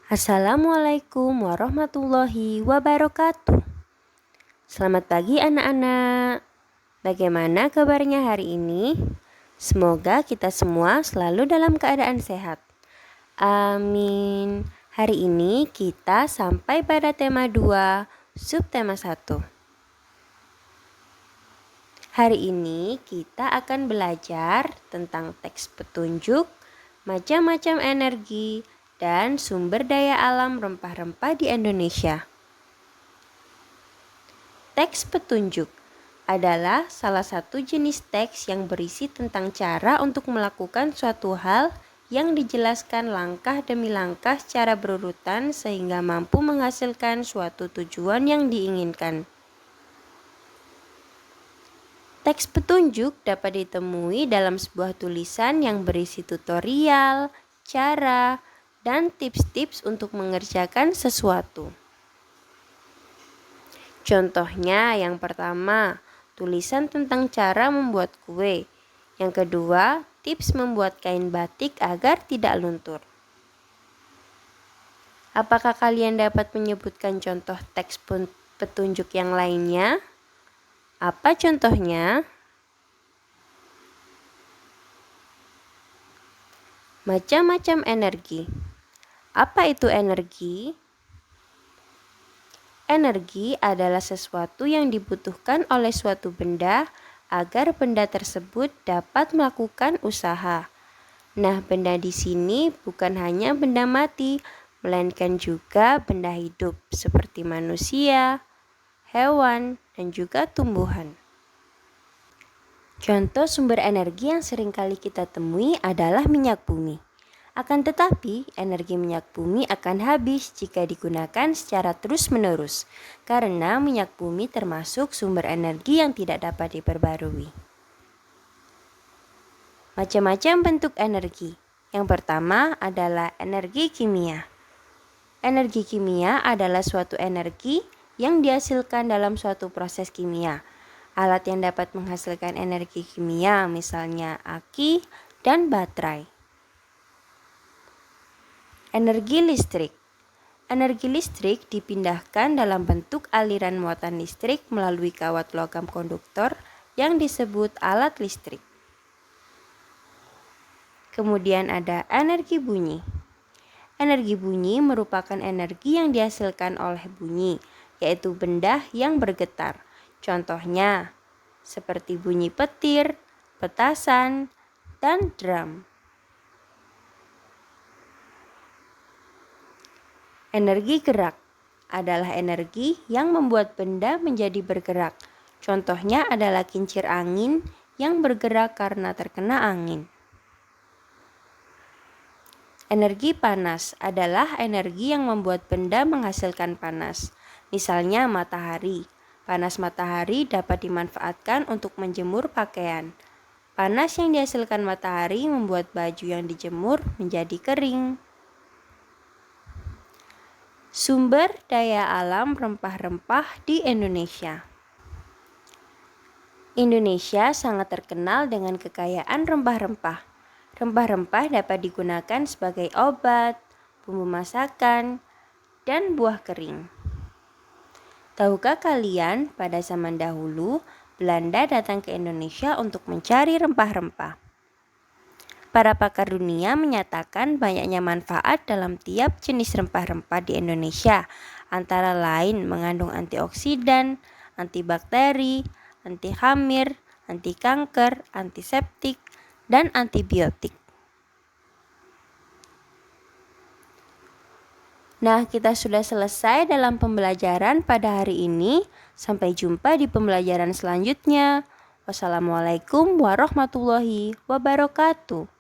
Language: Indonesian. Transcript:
Assalamualaikum warahmatullahi wabarakatuh. Selamat pagi anak-anak. Bagaimana kabarnya hari ini? Semoga kita semua selalu dalam keadaan sehat. Amin. Hari ini kita sampai pada tema 2, subtema 1. Hari ini kita akan belajar tentang teks petunjuk, macam-macam energi, dan sumber daya alam rempah-rempah di Indonesia. Teks petunjuk adalah salah satu jenis teks yang berisi tentang cara untuk melakukan suatu hal yang dijelaskan langkah demi langkah secara berurutan sehingga mampu menghasilkan suatu tujuan yang diinginkan. Teks petunjuk dapat ditemui dalam sebuah tulisan yang berisi tutorial, cara, dan tips-tips untuk mengerjakan sesuatu. Contohnya yang pertama, tulisan tentang cara membuat kue. Yang kedua, tips membuat kain batik agar tidak luntur. Apakah kalian dapat menyebutkan contoh teks petunjuk yang lainnya? Apa contohnya? Macam-macam energi. Apa itu energi? Energi adalah sesuatu yang dibutuhkan oleh suatu benda agar benda tersebut dapat melakukan usaha. Nah, benda di sini bukan hanya benda mati, melainkan juga benda hidup seperti manusia, hewan, dan juga tumbuhan. Contoh sumber energi yang sering kali kita temui adalah minyak bumi. Akan tetapi, energi minyak bumi akan habis jika digunakan secara terus-menerus, karena minyak bumi termasuk sumber energi yang tidak dapat diperbarui. Macam-macam bentuk energi. Yang pertama adalah energi kimia. Energi kimia adalah suatu energi yang dihasilkan dalam suatu proses kimia. Alat yang dapat menghasilkan energi kimia misalnya aki dan baterai. Energi listrik. Energi listrik dipindahkan dalam bentuk aliran muatan listrik melalui kawat logam konduktor yang disebut alat listrik. Kemudian ada energi bunyi. Energi bunyi merupakan energi yang dihasilkan oleh bunyi, yaitu benda yang bergetar. Contohnya seperti bunyi petir, petasan, dan drum. Energi gerak adalah energi yang membuat benda menjadi bergerak. Contohnya adalah kincir angin yang bergerak karena terkena angin. Energi panas adalah energi yang membuat benda menghasilkan panas. Misalnya matahari. Panas matahari dapat dimanfaatkan untuk menjemur pakaian. Panas yang dihasilkan matahari membuat baju yang dijemur menjadi kering. Sumber daya alam rempah-rempah di Indonesia. Indonesia sangat terkenal dengan kekayaan rempah-rempah. Rempah-rempah dapat digunakan sebagai obat, bumbu masakan, dan buah kering. Tahukah kalian, pada zaman dahulu, Belanda datang ke Indonesia untuk mencari rempah-rempah. Para pakar dunia menyatakan banyaknya manfaat dalam tiap jenis rempah-rempah di Indonesia, antara lain mengandung antioksidan, antibakteri, anti hamir, anti kanker, antiseptik, dan antibiotik. Nah, kita sudah selesai dalam pembelajaran pada hari ini. Sampai jumpa di pembelajaran selanjutnya. Wassalamualaikum warahmatullahi wabarakatuh.